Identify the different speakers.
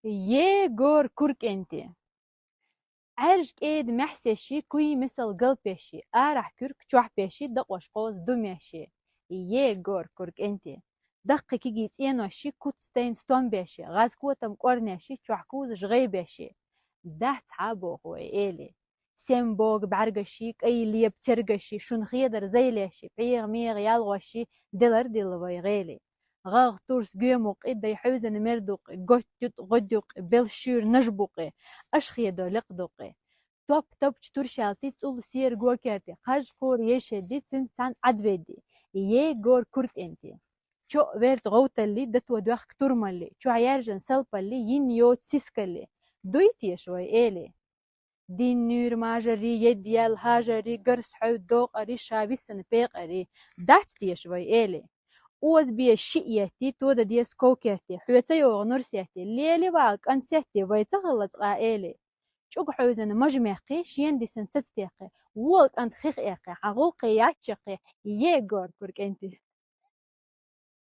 Speaker 1: ييغور كورك انتي عرج ايد محسشي كوي مثل قلبشي ارح كورك تشوح بشي دقوش قوز دمشي ييغور كورك انتي دقي كي جيت اينوشي كوتستين ستون بشي غاز كوتم قرنشي تشوح كوز جغي بشي ده تعبو هو ايلي سيمبوغ بعرقشي اي اللي بترقشي شون خيدر زي ليشي بيغ ميغ يالغوشي دلر دلوي غيلي غاغ تورس جيموق إدا يحوزن مردوق قوتيوت غدوق بلشير نجبوقي أشخي دولق دوقي توب توب چطور شالتی تول سیر گو کرده خرج خور يشدي سنسان عدويدي يه گور كرت انتي شو ورد غوتلي دت ودوخ كتورمالي شو عيارجن سلبالي ين يوت سيسكالي دويتي شوي إلي دين نور ماجري يديال هاجري قرس حو دوق أري شابسن بيق أري دات تيش شوي إلي اوز بيه شئيتي تودا ديس كوكيتي حويتا يوغ نورسيتي ليلي بالك أنسيتي ويتا غلط غائلي شوق حوزن مجمعقي شين دي سنستيقي وولك أنت خيخ إيقي حقوقي ياتشقي ييغور كورك انتي